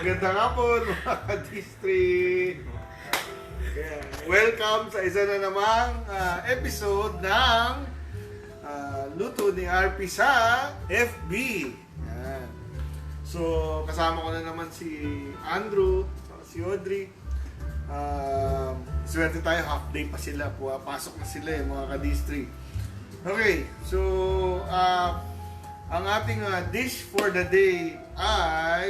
Magandang hapon mga ka-district. Welcome sa isa na namang episode ng Luto ni RP sa FB. Yan. So, kasama ko na naman si Andrew, si Audrey. Swerte tayo, half day pa sila. Pasok na sila mga ka-district. Okay, so ang ating dish for the day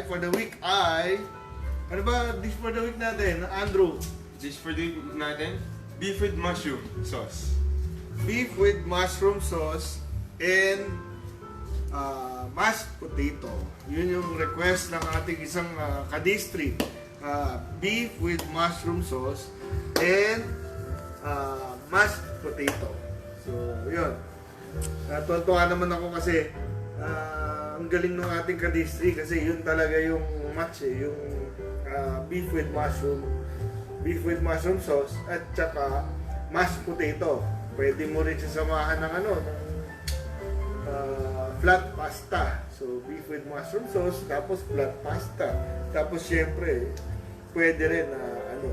for the week ano ba dish for the week natin, Andrew? Dish for the week natin, beef with mushroom sauce. Beef with mushroom sauce and mashed potato. Yun yung request ng ating isang ka-district. Beef with mushroom sauce and mashed potato. So, yun. Tuwan-tuwa naman ako kasi ang galing ng ating ka-district kasi yun talaga yung match yung beef with mushroom sauce at saka mashed potato. Pwede mo rin sasamahan ng ng flat pasta. So beef with mushroom sauce tapos flat pasta. Tapos syempre pwede rin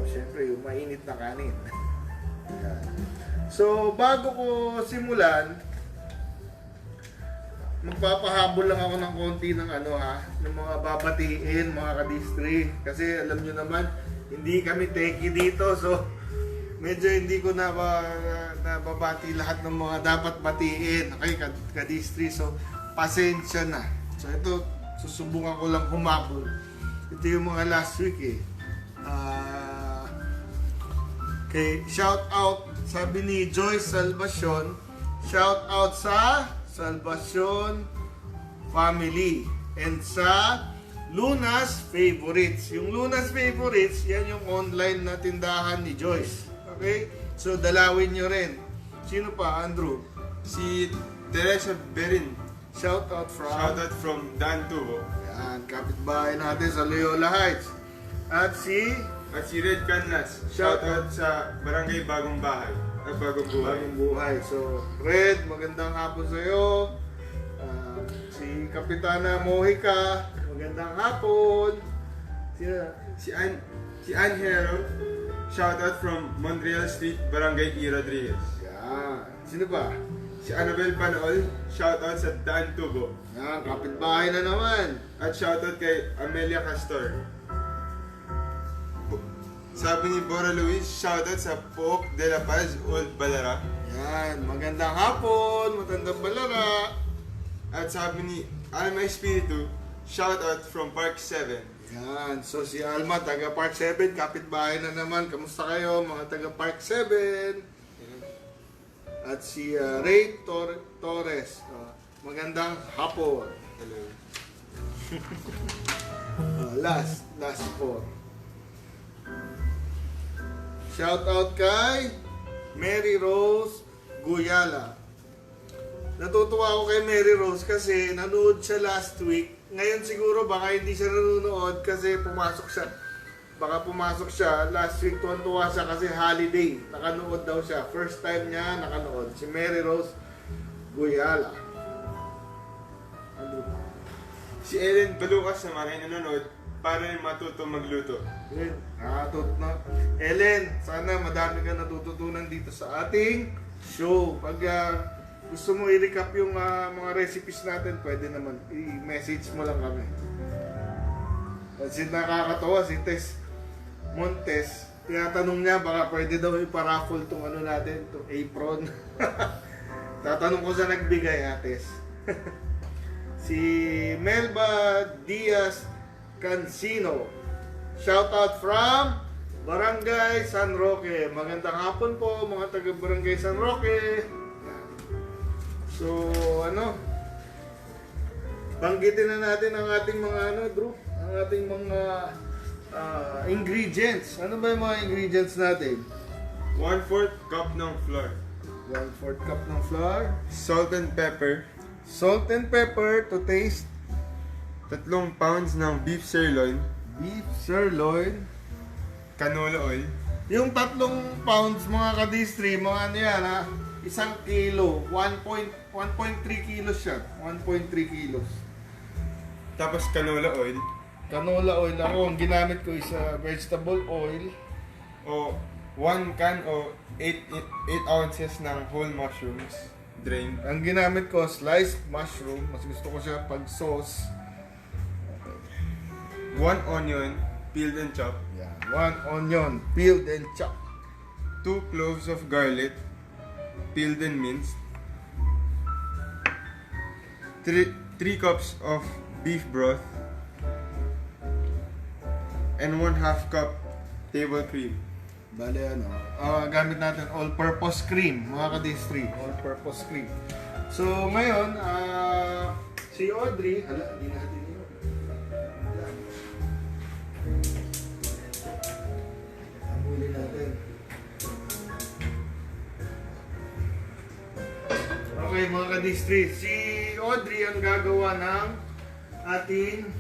syempre yung mainit na kanin. So bago ko simulan, magpapahabol lang ako ng konti ng ng mga babatiin, mga ka-district. Kasi alam nyo naman, hindi kami techie dito. So, medyo hindi ko nababati lahat ng mga dapat batiin. Okay, ka-district. So, pasensya na. So, ito, susubukan ko lang humabol. Ito yung mga last week Okay, shout out, sabi ni Joyce Salvacion, shout out sa Salvacion family and sa Luna's Favorites. Yung Luna's Favorites, yan yung online na tindahan ni Joyce. Okay? So, dalawin nyo rin. Sino pa, Andrew? Si Teresa Berin. Shout out from Dan Tubo. Yan, kapitbahay natin sa Loyola Heights. At si Red Canlas. Shout out sa Barangay Bagong Bahay. Bagong Buhay. Bagong Buhay. So, Red, magandang hapon sa iyo. Si Kapitana Mojica, magandang hapon. Si Ann Hero. Shout out from Montreal Street, Barangay E. Rodriguez. Yan. Sino ba? Si Annabel Panol. Shout out sa Dan Tubo. Yan, kapitbahay na naman. At shout out kay Amelia Castor. Sabi ni Bora Luis, shoutout sa Pook de la Paz, Old Balara. Yan, magandang hapon, matandang Balara. At sabi ni Alma Espiritu, shoutout from Park 7. Yan, so si Alma, taga Park 7, kapitbahay na naman. Kamusta kayo, mga taga Park 7? At si Ray Torres, magandang hapon. Hello. Last 4. Shout out kay Mary Rose Guyala. Natutuwa ako kay Mary Rose kasi nanood siya last week. Ngayon siguro baka hindi siya nanonood kasi pumasok siya. Baka pumasok siya last week, tuwan-tuwa siya kasi holiday. Nakanood daw siya. First time niya nakanood. Si Mary Rose Guyala. Si Ellen Balukas naman ay nanonood para rin matuto magluto. Ellen, Ellen, sana madami ka natututunan dito sa ating show. Pag gusto mo i-recap yung mga recipes natin, pwede naman i-message mo lang kami. Kasi nakakatawa si Tess Montes, tinatanong niya baka pwede daw iparaffle tong natin, tong apron. Tatanong ko sa nagbigay, Tess. Si Melba Diaz Cancino. Shout out from Barangay San Roque. Magandang hapon po mga taga Barangay San Roque. So, banggitin na natin ang ating mga Drew, ang ating mga ingredients. Ano ba yung mga ingredients natin? 1/4 cup ng flour. 1/4 cup ng flour. Salt and pepper. Salt and pepper to taste. 3 pounds ng beef sirloin. Beef sirloin. Canola oil. Yung 3 pounds mga ka-distri, mga yan 1 kilo, 1.3 kilos siya. 1.3 kilos. Tapos canola oil. canola oil. Ako, ang ginamit ko is vegetable oil. O 1 can o 8 ounces ng whole mushrooms. Drained. Ang ginamit ko, sliced mushroom. Mas gusto ko siya pag sauce. 1 onion, peeled and chopped. Yan. 1 onion, peeled and chopped. 2 cloves of garlic, peeled and minced. 3 cups of beef broth. And 1/2 cup table cream. Bale ano, gamit natin all-purpose cream, mga ka-D3, all-purpose cream. So ngayon, si Audrey, hindi natin yun. Huli natin. Okay mga ka-D3, si Audrey ang gagawa ng ating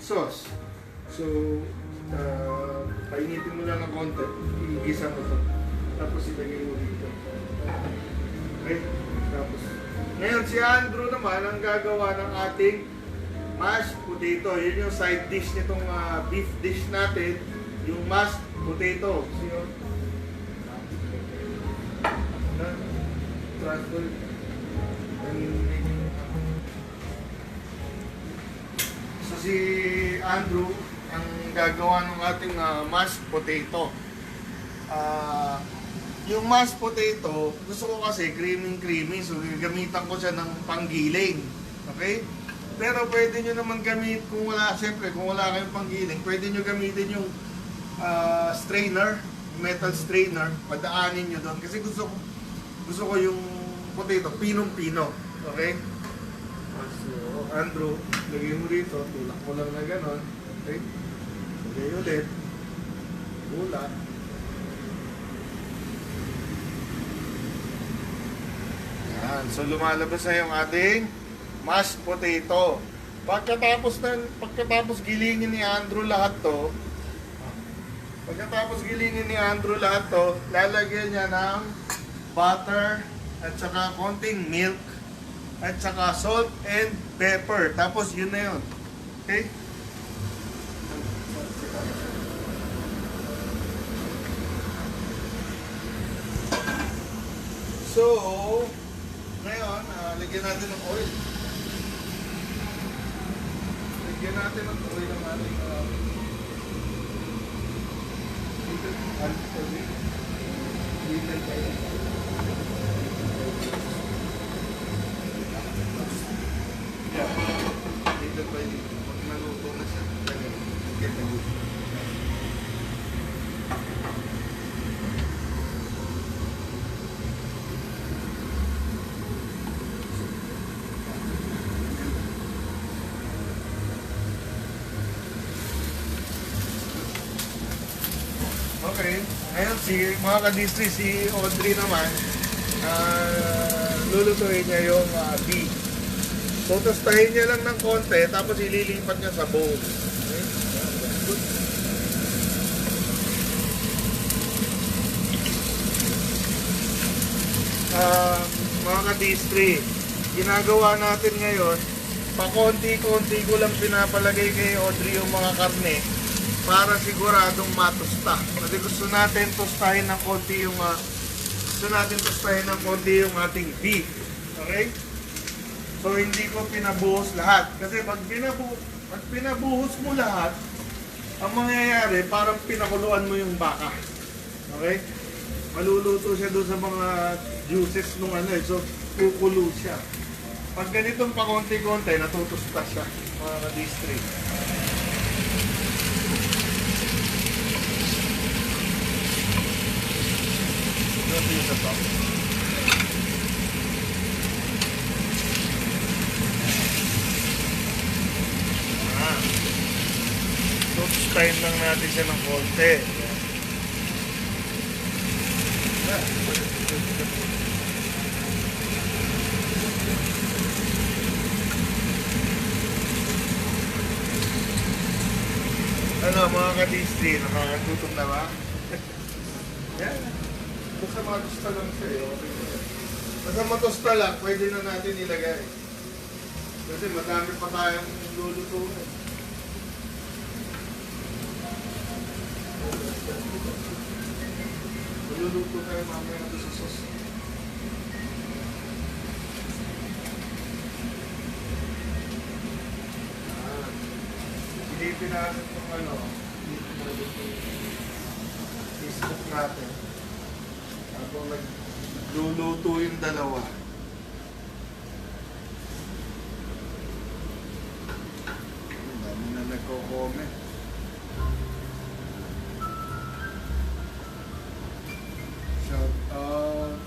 sauce. So, painitin mo lang ng konti, igisa mo to. Tapos ilagay mo dito. Okay? Tapos, ngayon si Andrew naman ang gagawa ng ating mashed potato. Yun yung side dish nitong beef dish natin. Yung mashed potato. So, yun. Transfer. So si Andrew ang gagawa ng ating mashed potato. Yung mashed potato, gusto ko kasi creamy, so gagamitan ko siya ng panggiling. Okay? Pero pwede nyo naman gamit, kung wala, siyempre, kung wala kayong panggiling, pwede nyo gamitin yung strainer, metal strainer, padaanin nyo doon. Kasi gusto ko yung potato, pinong-pino. Okay? So, Andrew, lagay mo rito, tulak mo lang na gano'n. Okay? Lagay ulit. Tulak. Yan. So, lumalabas na yung ating mashed potato. Pagkatapos gilingin ni Andrew lahat to, lalagyan niya ng butter at saka konting milk at saka salt and pepper. Tapos yun na yun. Okay? So, ngayon, lagyan natin ng oil. Lagyan natin ng oil ng ating little by little. Pag naluto na siya, lagyan na dito. Okay, ngayon mga ka-distri, si Audrey naman, lulutuin niya yung beef. So, tostahin niya lang ng konti, tapos ililipat niya sa bowl. Okay? Mga ka-distri, ginagawa natin ngayon, pakonti-konti ko lang pinapalagay kay Audrey yung mga karne para siguradong matusta. Kasi gusto natin tostahin ng konti yung ating beef. Okay? So hindi ko pinabuhos lahat. Kasi pag pinabuhos mo lahat, ang mangyayari parang pinakuluan mo yung baka. Okay? Maluluto siya doon sa mga juices nung so kukulo siya. Pag ganitong pakonti-konti, natutusta siya, mga ka-district. Ito yung sa top. Tostahin lang natin siya ng konti. Ano mga ka-distri, nakakatutok na ba? Yan. Basta matusta lang siya. Basta matusta lang, pwede na natin ilagay. Kasi madami pa tayong lulutuin. Maluluto tayo mamaya doon sa sauce. Silipin natin itong ano, dito natin itong Facebook natin. Habang nagluluto yung dalawa. Ang dami na nagko-comment. Shout out.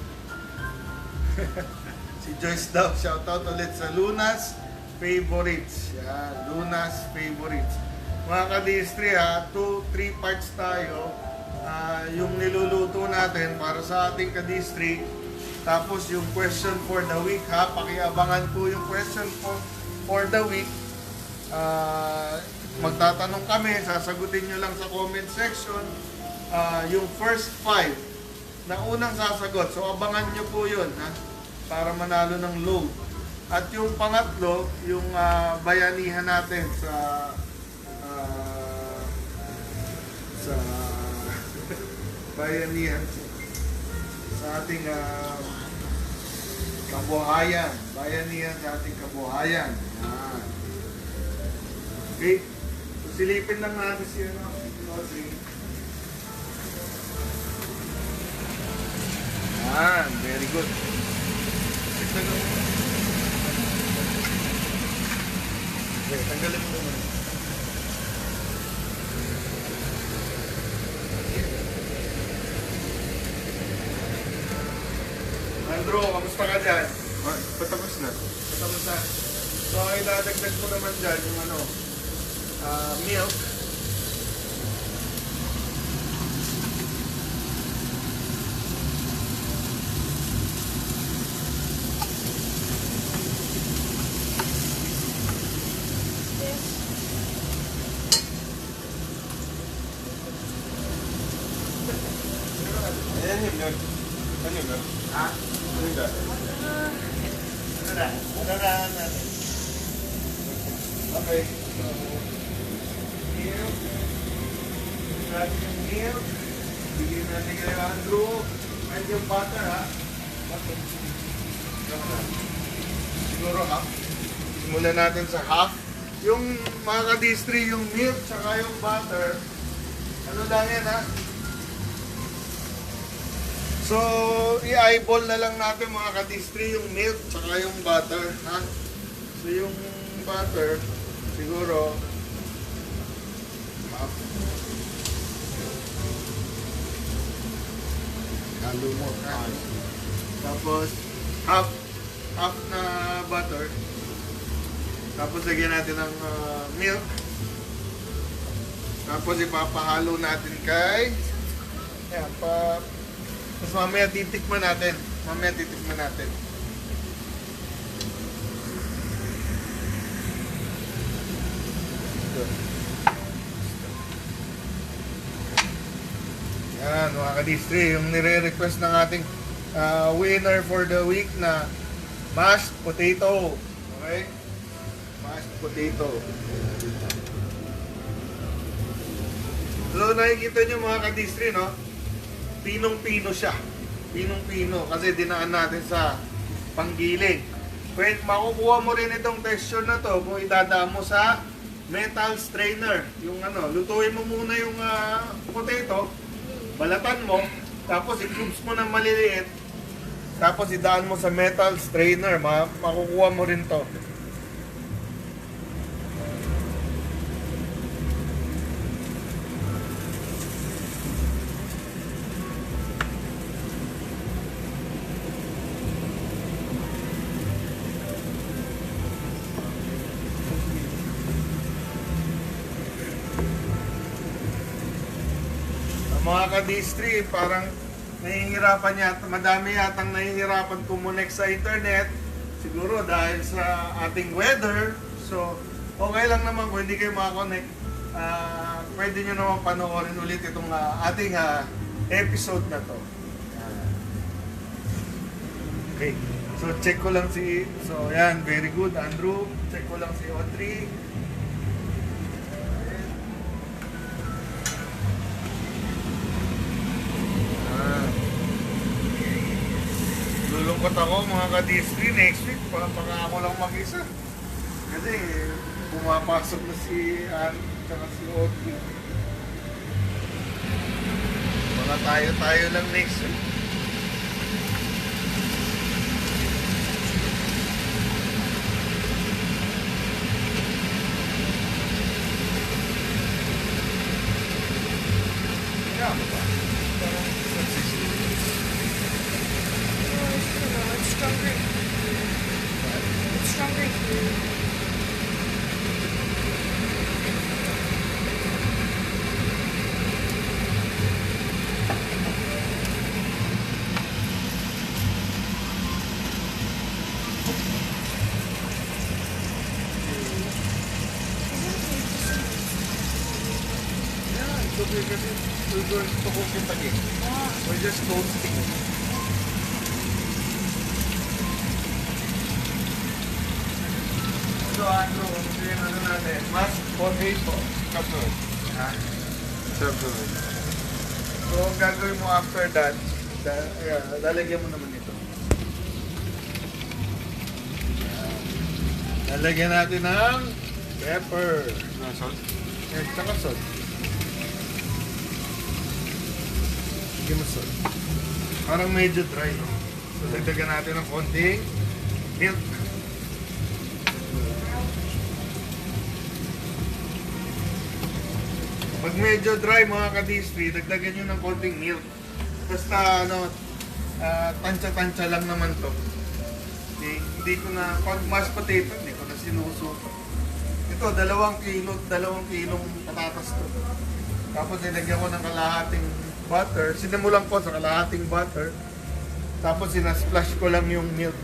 Si Joyce daw, shout out ulit sa Lunas Favorites. Yan, Lunas Favorites. Mga ka-distri ha, 2-3 parts tayo. Yung niluluto natin para sa ating ka-distri. Tapos yung question for the week ha, pakiabangan po yung question for the week. Magtatanong kami, sasagutin nyo lang sa comment section. Yung first 5 na unang sasagot. So abangan nyo po yun ha, para manalo ng load. At yung pangatlo, yung bayanihan natin sa bayanihan sa ating kabuhayan. Bayanihan sa ating kabuhayan. Yan. Okay. So, silipin lang natin si Audrey. Yan. Very good. Tignan mo. Okay, tanggalin mo naman. Andrew, kamusta ka dyan? Patapos na. Patapos na. So, ang idadagdag mo naman dyan, yung ano, milk. Ayan yung milk. Ano yung milk? Ha? Ano yung milk? Ano na? Ano na? Okay. So, milk. Natin yung milk. Bigyan natin kay Andrew. And yung butter, ha? Butter. Siguro half. Simulan natin sa half. Yung mga ka-distri, yung milk, tsaka yung butter, ano lang yan, ha? So, i-eyeball na lang natin mga ka-distri yung milk tsaka yung butter, ha? So, yung butter, siguro, half. Halo mo, ha? Tapos, half na butter. Tapos, lagyan natin ng milk. Tapos, ipapahalo natin kay, yan, tapos mamaya titikman natin. Yan, mga ka-distri, yung nire-request ng ating winner for the week na mashed potato. Okay? Mashed potato. So, nakikita nyo mga ka-distri, no? Pinong-pino siya. Pinong-pino. Kasi dinaan natin sa panggiling. Pwede, makukuha mo rin itong texture na to kung idadaan mo sa metal strainer. Yung ano, lutuin mo muna yung potato, balatan mo, tapos i-cubes mo ng maliliit, tapos idaan mo sa metal strainer. Makukuha mo rin to. Mga ka-distri, parang nahihirapan yata, madami yatang nahihirapan kumonek sa internet. Siguro dahil sa ating weather. So, okay lang naman kung hindi kayo makakonect. Pwede nyo naman panoorin ulit itong ating episode na to. Okay. So, check ko lang so yan, very good, Andrew. Check ko lang si Audrey. Nalulungkot ako mga ka-Disney. Next week, baka ako lang mag-isa. Kasi pumapasok na si Ann at si Audrey. Baka tayo lang next week. Kaya mo ba? Parang nagsisisi. It's stronger. It's stronger here. Yeah, it's okay kasi we're going to cook it again. We're just toasting it. So, Andrew, yung ano natin, mashed potato. Kapag. Ha? Sabay. So, ang gagawin mo after that, lalagyan mo naman ito. Lalagyan natin ng pepper. No salt? Eh, tsaka salt. Sige mo salt. Parang medyo dry, no? So, dagdagan natin ng konting milk. Pag medyo dry mga ka-Disney, dagdagan nyo ng konting milk. Basta ano, tansya-tansya lang naman to. Okay? Hindi ko na, pag mashed potato, hindi ko na sinusuko. Ito, 2 kilong patatas to. Tapos nilagyan ko ng kalahating butter. Sinimulan ko sa kalahating butter. Tapos sinasplash ko lang yung milk.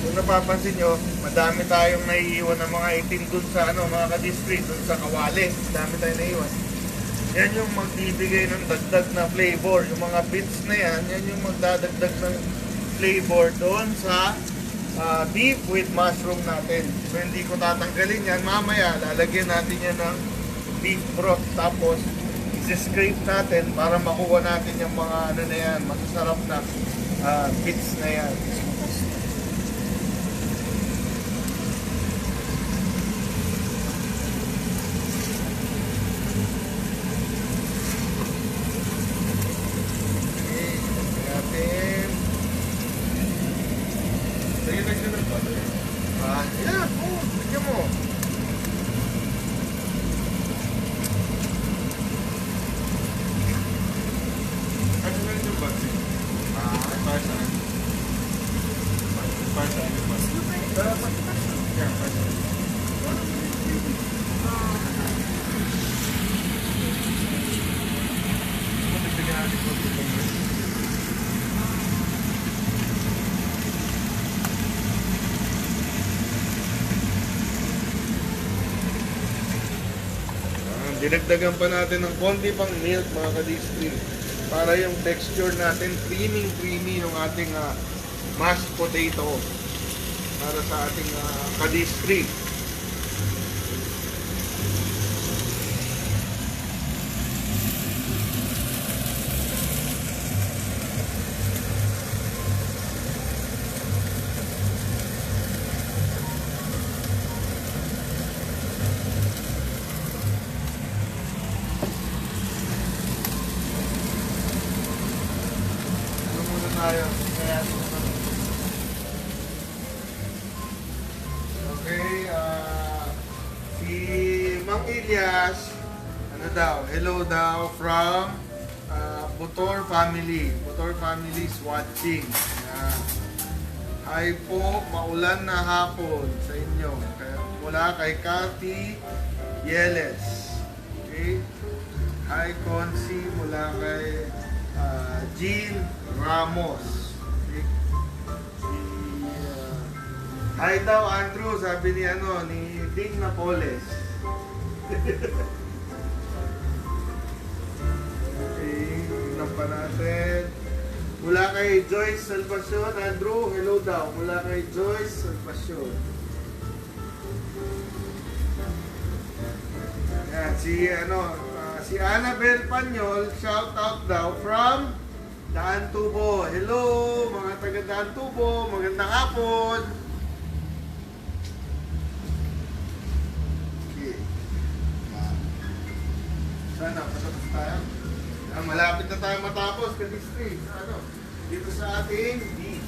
Kung napapansin nyo, madami tayong naiiwan ng mga itim dun sa mga ka-district, dun sa kawali. Madami tayong naiiwan. Yan yung magbibigay ng dagdag na flavor. Yung mga bits na yan yung magdadagdag ng flavor doon sa beef with mushroom natin. So hindi ko tatanggalin yan. Mamaya, lalagyan natin yan ng beef broth. Tapos, isi-scrape natin para makuha natin yung mga na yan, masasarap na bits na yan. Yeah, oh, bigyan mo. Ano na yung batsi? Para saan? Para saan yung batsi? Yeah, para saan? Bigyan natin konti ng milk. Dinagdagan pa natin ng konti pang milk mga ka-district para yung texture natin creamy yung ating mashed potato para sa ating ka-district. Tayo. Okay, si Mang Ilyas, ano daw, hello daw from Butor family. Butor family is watching. Hi po, maulan na hapon sa inyo. Mula kay Cathy Yeles. Okay? Hi Consi, mula kay Jean Ramos. Okay. Hi daw Andrew, sabi ni Ding Napoles. Okay, Ding pa natin. Mula kay Joyce Salvacion, Andrew, hello daw. Mula kay Joyce Salvacion. Yan, si Annabel Panyol, shout out daw from Daan Tubo. Hello, mga taga Daan Tubo, magandang hapon. Okay. Sana, patapos tayo. Malapit na tayo matapos, ka-district. Dito sa ating D.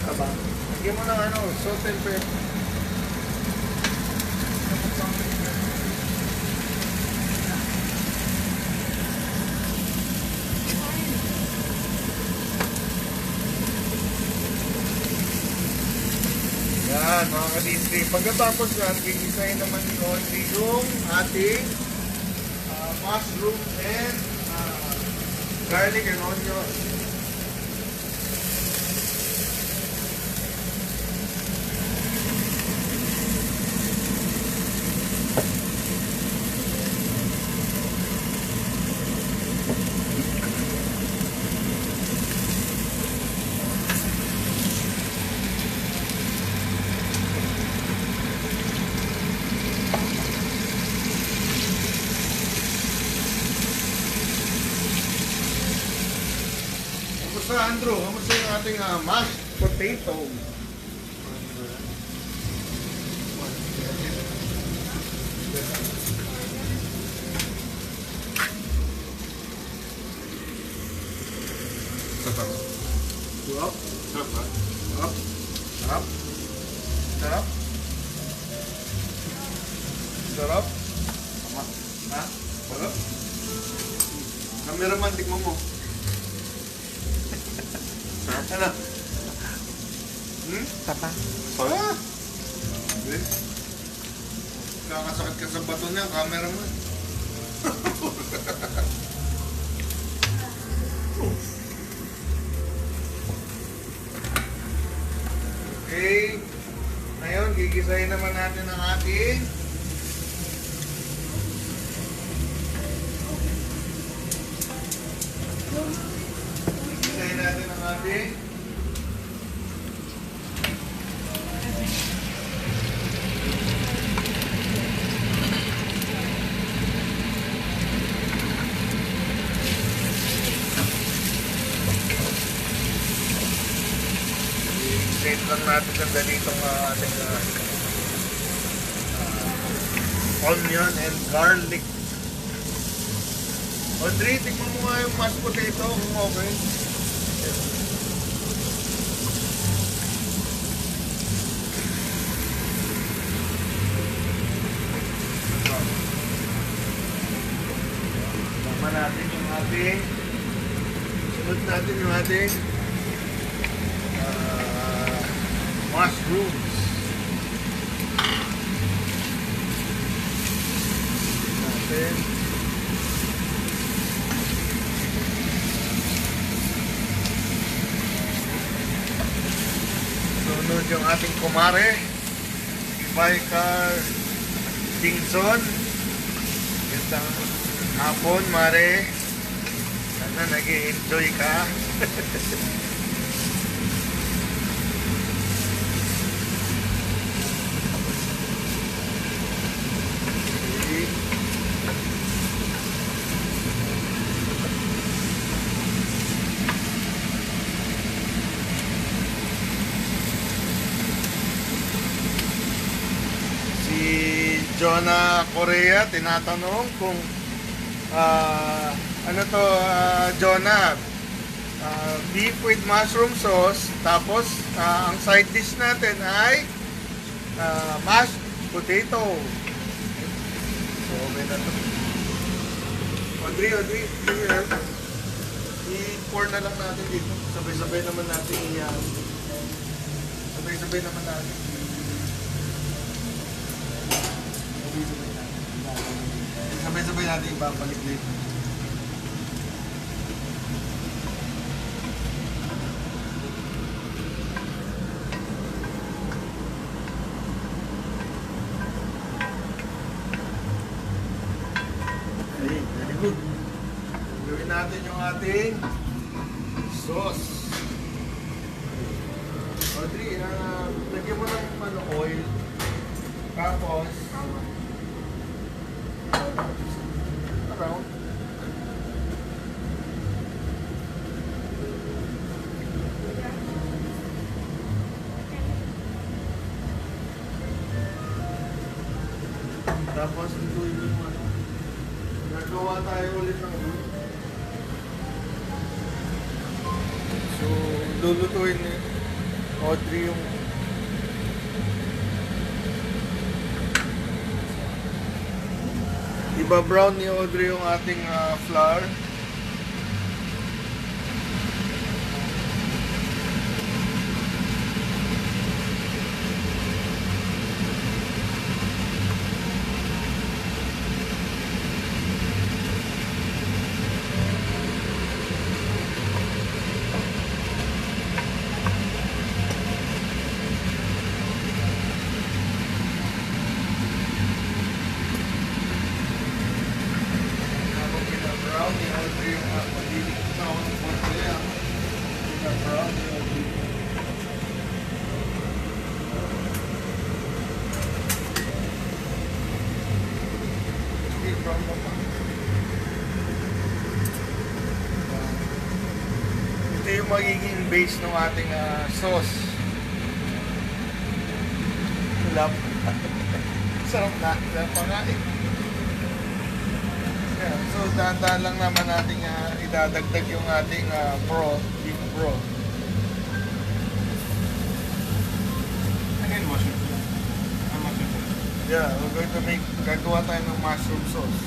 Aba. Lagyan mo ng salt and pepper. Yan, mga ka-district. Pagkatapos yan, gigisahin naman ni Audrey yung ating mushroom and garlic and onion. Kamusta, Andrew? Kamusta yung ating mashed potato? Sarap. Sarap. Sarap. Sarap. Sarap. Ha? Sarap. Cameraman, tikman mo. Ano? Papa. Ah! Kakasakit ka sa bato niya, camera mo. Okay. Ngayon, gigisahin naman natin ang ating ating i-save lang natin sandali itong ating onion and garlic. Audrey, tingnan mo nga yung mashed potato kung okay. Tama natin yung ating sunod natin yung ating mushrooms natin. Sunod yung ating kumare, Ibaykar Dingson. Gandang hapon, Mare. Sana nag-i-enjoy ka. Jonah Korea tinatanong kung ano to, Jonah, beef with mushroom sauce, tapos ang side dish natin ay mashed potato. So okay na to. Audrey, i-pour na lang natin dito. Sabay-sabay naman natin sabay-sabay naman natin. Sabay-sabay natin ibabalik dito. ating sauce. Audrey, lagyan mo ng oil. Tapos, around. Tapos, lutuin mo yung ano. Nagawa tayo ulit ng roux. So, lulutuin ni Audrey yung iba-brown ni Audrey yung ating flour. Habang pina-brown ni Audrey yung malilig na ako ng konti. Pina-brown ni Audrey. Sige, brown mo pa. Ito yung magiging base ng ating sauce. Lap. Sarap na. Sarap pa nga eh. Yeah, so dahan-dahan lang naman natin idadagdag yung ating broth, beef broth. Again, mushroom. Mushroom. Yeah, we're going to gagawa tayo ng mushroom sauce.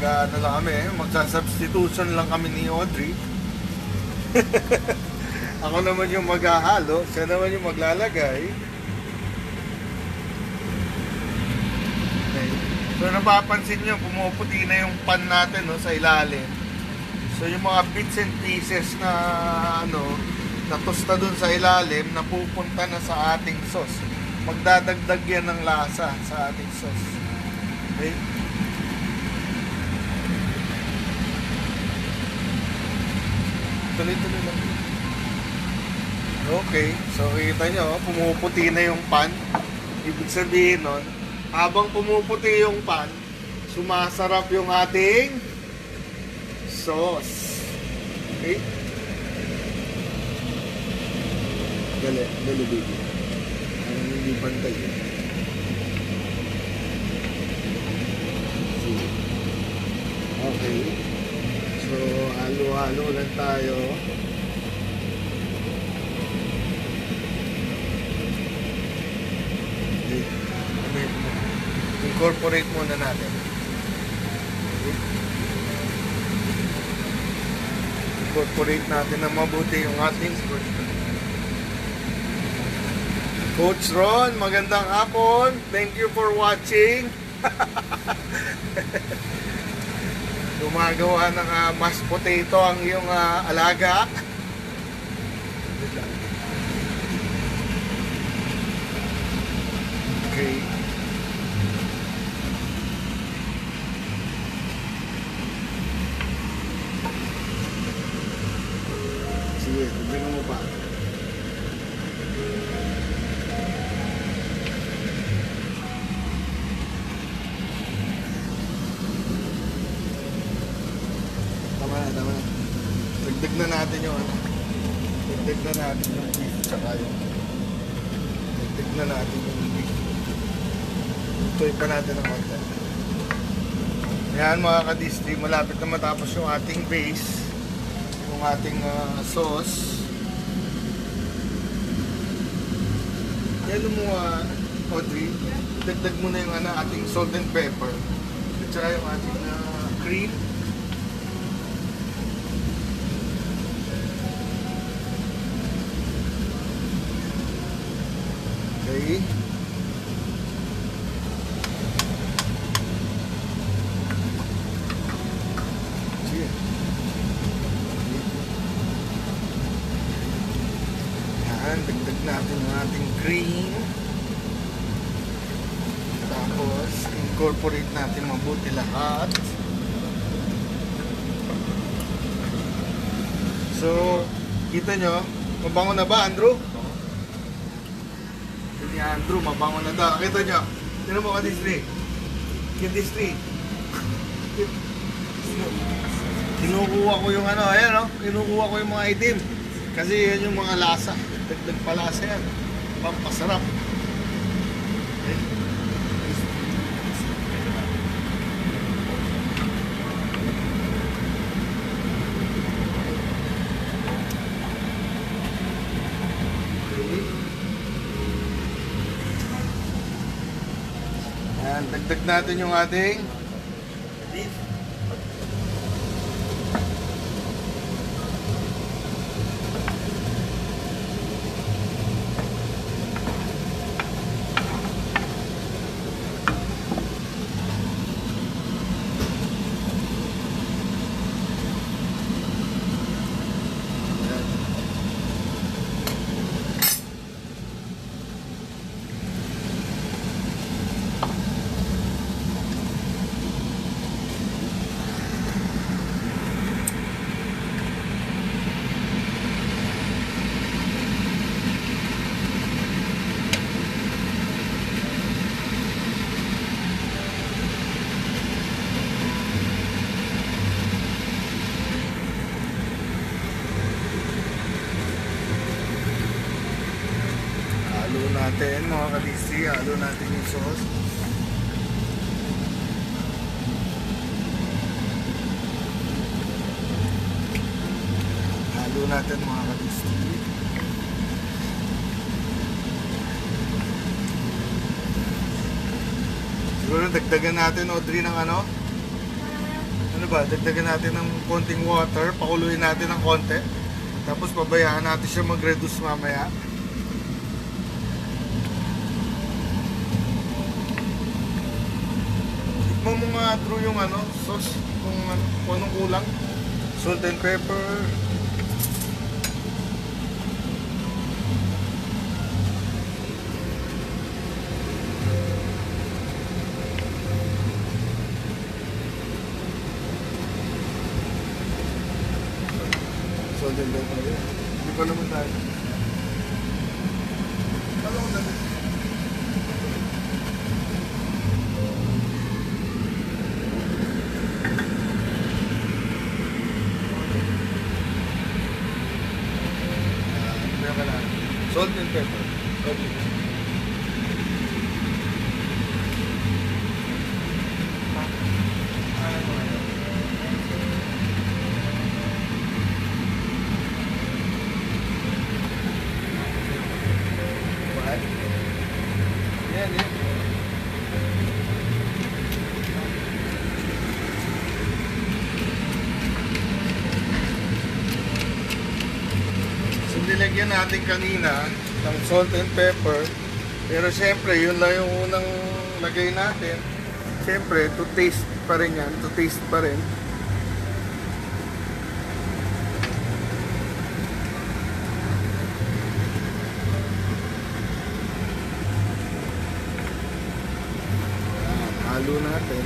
Ano lang kami, magsasubstitution lang kami ni Audrey. Ako naman yung maghahalo, siya naman yung maglalagay. Okay. So napapansin nyo, pumuputi na yung pan natin no, sa ilalim. So yung mga bits and pieces na natusta dun sa ilalim, napupunta na sa ating sauce. Magdadagdag yan ng lasa sa ating sauce. Okay? Tuloy-tuloy lang. Okay, so kita nyo, pumuputi na yung pan. Ibig sabihin nun, habang pumuputi yung pan, sumasarap yung ating sauce. Okay? Dali, baby. Ang hindi pantay. Okay. So, halo-halo lang tayo. Okay. Incorporate muna natin. Okay. Incorporate natin na mabuti yung ating Coach Ron, magandang hapon. Thank you for watching. Gumagawa ng mashed potato ang iyong alaga. Okay. Sige, tignan mo pa. Tama na. Dagdag na natin yung dagdag na natin yung beef tsaka yung dagdag na natin yung beef. Tuloy pa natin ang konti. Ayan mga ka-distri, malapit na matapos yung ating base, yung ating sauce. Yan mo Audrey, dagdag mo na yung ating salt and pepper. At saka yung ating cream. Okay. Sige. Yan, dagdag natin yung ating cream. Tapos, incorporate natin mabuti lahat. So, kita nyo, mabango na ba, Andrew? Ito ni Andrew, mabango na daw. Kita nyo, tinan mo ka this tree. Get this tree. Kinukuha ko yung ayan kinukuha ko yung mga itim. Kasi yan yung mga lasa. Dagdag palasa yan. Pampasarap. Okay. Ayan, dagdag natin yung ating beef. Halo natin mga kadistri, halo natin yung sauce. Halo natin mga kadistri. Siguro dagdagan natin, Audrey, ng ano ba, dagdagan natin ng konting water, pakuluin natin ng konti. Tapos pabayaan natin siya mag-reduce mamaya. Tikman mo nga, Drew, yung sauce, kung anong kulang. Salt and pepper. Salt and pepper. Hindi pa naman tayo. Alam mo natin. Salt and pepper. Okay. What? Yan, yan. So, nilagyan natin kanina ng salt and pepper. Pero syempre, yun lang yung unang lagay natin. Syempre, to taste pa rin yan. To taste pa rin. Halo natin.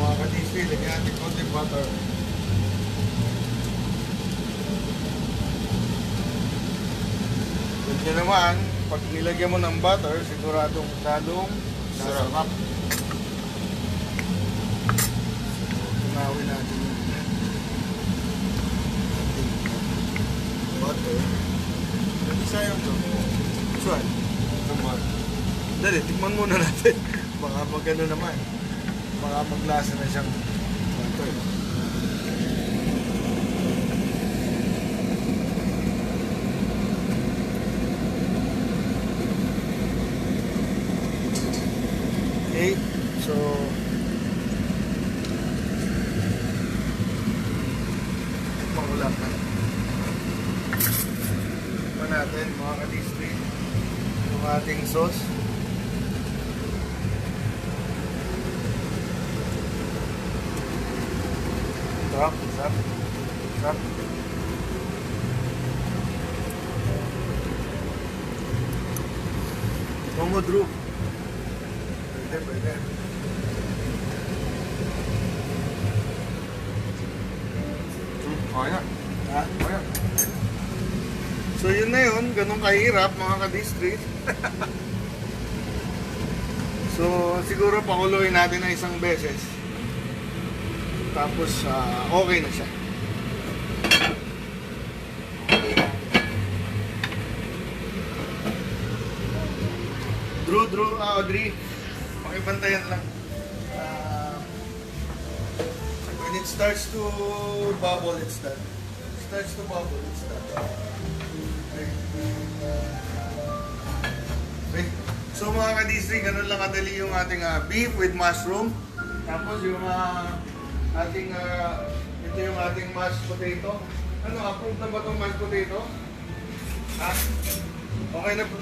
Mga kadiswi, lagyan natin konting butter. Yun naman, pag nilagyan mo ng butter, siguradong lalong Masarap. Tunawin natin yung butter. Hindi sayang to. Which one? Dali, tikman muna natin. Baka magano naman. Baka maglasa na siyang butter. Okay, so maulap na. Tikman natin mga ka-district yung ating sauce. Sarap, sarap, sarap. Ito mo, Drew. Pwede, pwede. Okay na. Ha? Okay na. So yun na yun, ganun kahirap mga ka-district. So siguro pakuluin natin na isang beses. Tapos okay na siya. Audrey, pakibantayan lang. When it starts to bubble, it's done. Starts to bubble, it's done. Okay. Okay. So mga ka-district, ganun lang kadali yung ating beef with mushroom. Tapos yung ating, ito yung ating mashed potato. Ano, approved na ba itong mashed potato? Ha? Okay na po.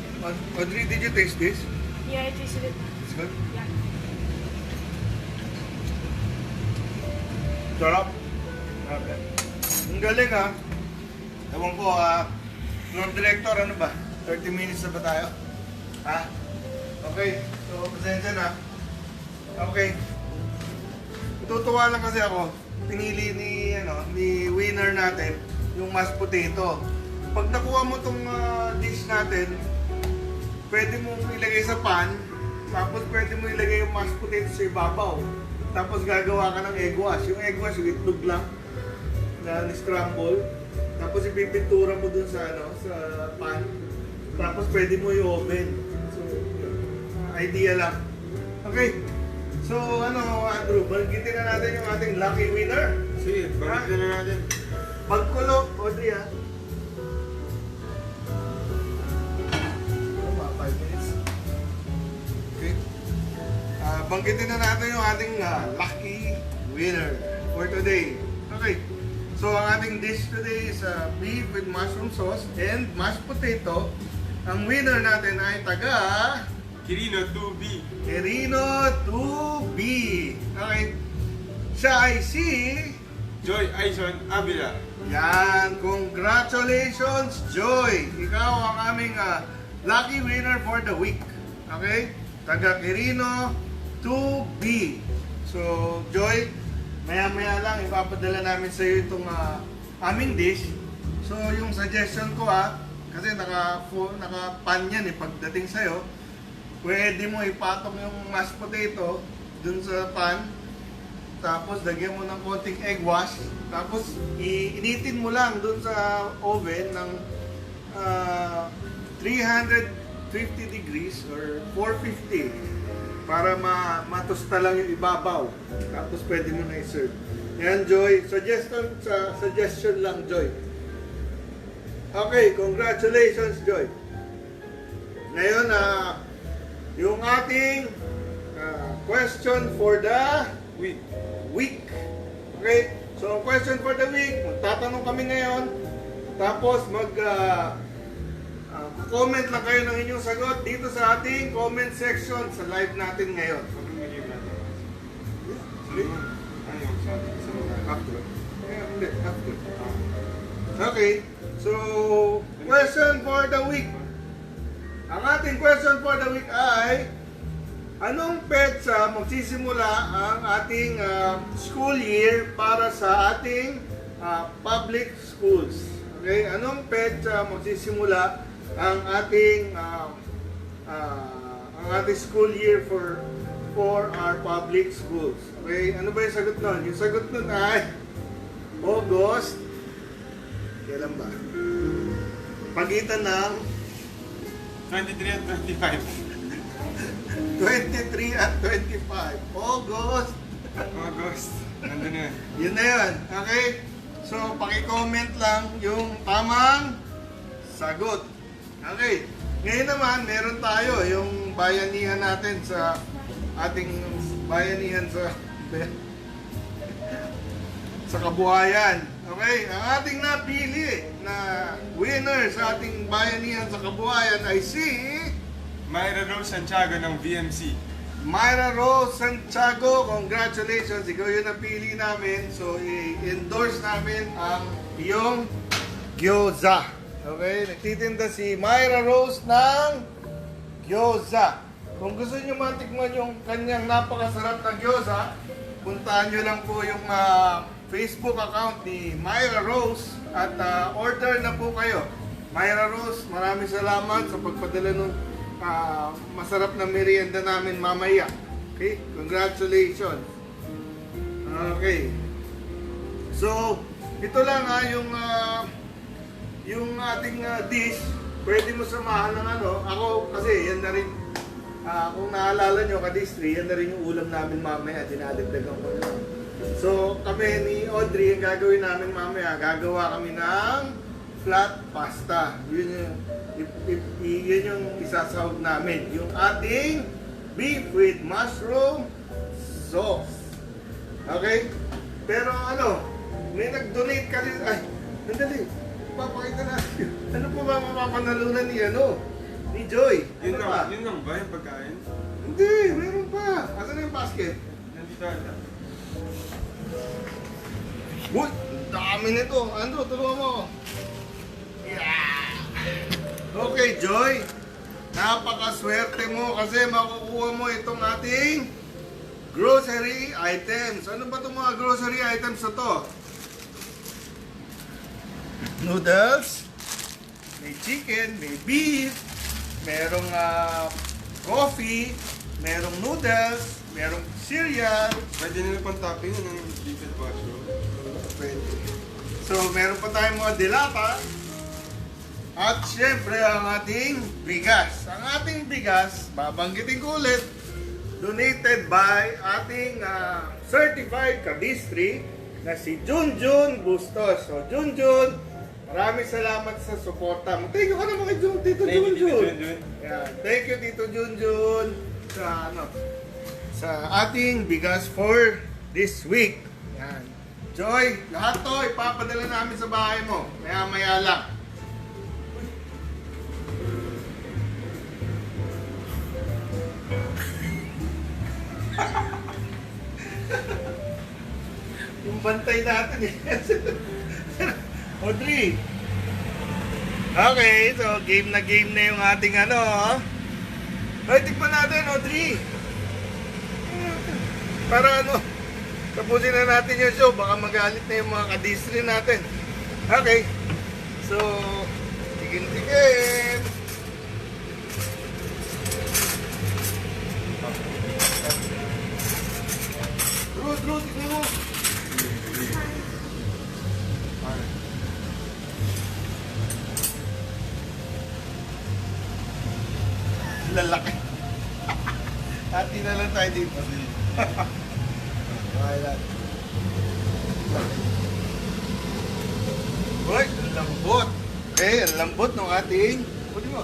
Audrey, did you taste this? Yeah, I tasted it. It's good? Yeah. Sarap. Okay. Ang galing ha. Ewan ko Lord Director, ano ba? 30 minutes na ba tayo? Ha? Okay. So, pasensya na. Okay. Tutuwa lang kasi ako. Pinili ni winner natin yung mashed potato. Pag nakuha mo tong dish natin, pwede mo ilagay sa pan, tapos pwede mo ilagay yung mashed potato sa ibabaw. Tapos gagawa ka ng egg wash. Yung egg wash, yung itlog lang na scramble. Tapos ipipintura mo dun sa sa pan. Tapos pwede mo i-oven. So, idea lang. Okay. So, Andrew, banggitin na natin yung ating lucky winner. Sige, bakit na natin? Pagkulo, Audrey ha. 5 minutes. Okay. Banggitin na natin yung ating lucky winner for today. Okay. So, ang ating dish today is beef with mushroom sauce and mashed potato. Ang winner natin ay taga Quirino 2B. Quirino 2B. Okay. Siya ay si Joy Aison Avila. Yan. Congratulations, Joy. Ikaw ang aming lucky winner for the week. Okay? Taga Quirino 2B. So, Joy, maya-maya lang ipapadala namin sa iyo itong aming dish. So, yung suggestion ko kasi naka-pan yan pagdating sa iyo. Pwede mo ipatong yung mashed potato dun sa pan. Tapos, lagyan mo ng konting egg wash. Tapos, initin mo lang dun sa oven ng 350 degrees or 450 para matusta lang yung ibabaw. Tapos, pwede mo na i-serve. Yan, Joy. Suggestion lang, Joy. Okay, congratulations, Joy. Ngayon, yung ating question for the week. Okay? So, ang question for the week, magtatanong kami ngayon. Tapos, comment lang kayo ng inyong sagot dito sa ating comment section sa live natin ngayon. After. Okay. So, question for the week. Ang ating question for the week ay, anong petsa magsisimula ang ating school year para sa ating public schools? Okay, anong petsa magsisimula ang ating ating school year for our public schools. Okay, ano ba yung sagot nun? Yung sagot nun ay August. Kailan ba? Pagitan ng 23 at 25. 23 at 25. August. August. Nandun yun. Yun na yun. Okay? So, paki-comment lang yung tamang sagot. Okay. Ngayon naman, meron tayo yung bayanihan natin sa ating bayanihan sa kabuhayan. Okay? Ang ating napili na winner sa ating bayanihan sa kabuhayan ay si Myra Rose Santiago ng VMC. Myra Rose Santiago. Congratulations! Ikaw yung napili namin. So, i-endorse namin ang iyong gyoza. Okay? Nagtitinda si Myra Rose ng gyoza. Kung gusto nyo matikman yung kanyang napakasarap na gyoza, puntahan nyo lang po yung Facebook account ni Myra Rose at order na po kayo. Myra Rose, maraming salamat sa pagpadala ng masarap na merienda namin mamaya. Okay? Congratulations. Okay. So, ito lang yung ating dish. Pwede mo samahan ng ano. Ako kasi yan na rin. Kung naalala nyo, kadistri, yan na rin yung ulam namin mamaya. Dinadagdagan ko na. So, kami ni Audrey, ang gagawin namin mamaya, gagawa kami ng flat pasta. Yun yung isasahog namin. Yung ating beef with mushroom sauce. Okay? Pero ano, may nag-donate ka rin. Ay, nandali. Papakita natin. Ano po ba mapapanalunan ni Joy? Yun Ano lang, pa? yun lang ba yung pagkain? Hindi, meron pa. Asan na yung basket? Nandito ata. Uy, ang dami nito. Andrew, tulungan mo ako. Yeah! Okay, Joy. Napakaswerte mo kasi makukuha mo itong ating grocery items. Ano ba itong mga grocery items na to? Noodles, may chicken, may beef, merong coffee, merong noodles, merong cereal. Pwede nila pang topping yun ng beef and mushroom. Pwede. So, meron pa tayong mga dilata. At syempre, ang ating bigas. Ang ating bigas, babanggitin ko ulit, donated by ating certified kadistri na si Junjun Bustos. So, Junjun, maraming salamat sa suporta mo. Thank you ka naman kay Tito Junjun. Yeah, thank you, Tito Junjun, sa ating bigas for this week. Yan. Joy, lahat to ipapadala namin sa bahay mo. Maya-maya lang. Yung bantay natin eh. Audrey. Okay, so game na yung ating ano. Hoy, tikman natin, Audrey. Para ano, tapusin na natin yung show. Baka magalit na yung mga kadistri natin. Okay. So, tigin-tigin. Drew, tignan mo. Lalaki. Hati na lang tayo dito. Okay lang. Uy, ang lambot. Okay, ang lambot ng ating... Pwede mo.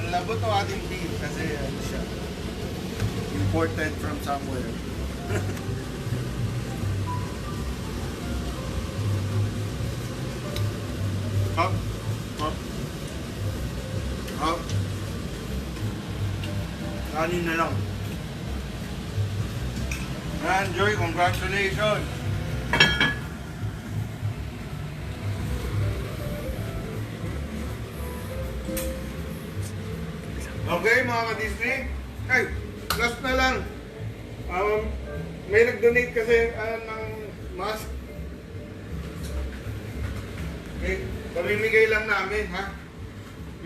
Ang lambot ng ating beef kasi ano siya. Imported from somewhere. Hop. Hop. Hop. Kanin na lang. Yan, Joy, congratulations. Okay, mga ka-Disney. Ay, last na lang. May nag-donate kasi ng mask. Okay, pamimigay lang namin, ha?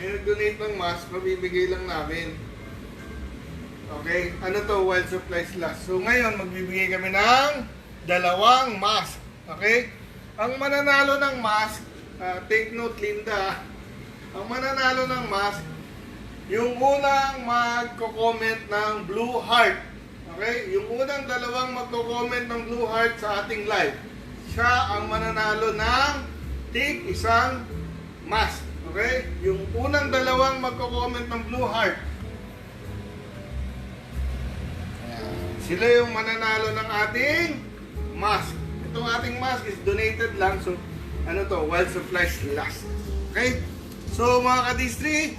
May nag-donate ng mask, pamimigay lang namin. Okay? Ano to? Wild supplies last. So ngayon, magbibigay kami ng 2 mask. Okay? Ang mananalo ng mask, take note Linda, ang mananalo ng mask, yung unang magko-comment ng blue heart. Okay? Yung unang 2 magko-comment ng blue heart sa ating live, siya ang mananalo ng tig isang mask. Okay? Yung unang 2 magko-comment ng blue heart, sila yung mananalo ng ating mask. Itong ating mask is donated lang. So, ano to? Wild supplies last. Okay? So, mga kadistri,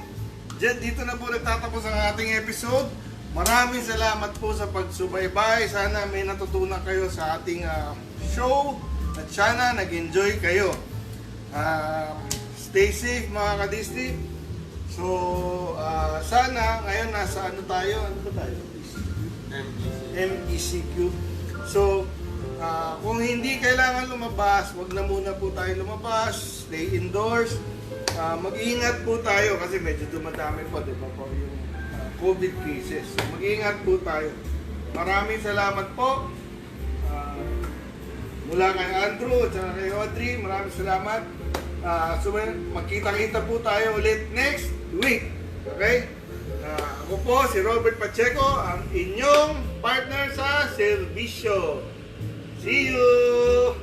dito na po nagtatapos ang ating episode. Maraming salamat po sa pagsubaybay. Sana may natutunan kayo sa ating show. At sana nag-enjoy kayo. Stay safe mga kadistri. So, sana ngayon nasa ano tayo? Ano ba tayo? MECQ. So, kung hindi kailangan lumabas, wag na muna po tayo lumabas. Stay indoors. Mag-iingat po tayo kasi medyo dumadami po, di ba po, yung COVID cases. So, mag-iingat po tayo. Maraming salamat po. Mula kay Andrew at saka kay Audrey, maraming salamat. So, magkita-kita po tayo ulit next week. Okay? Ako po si Robert Pacheco, ang inyong partner sa serbisyo. See you!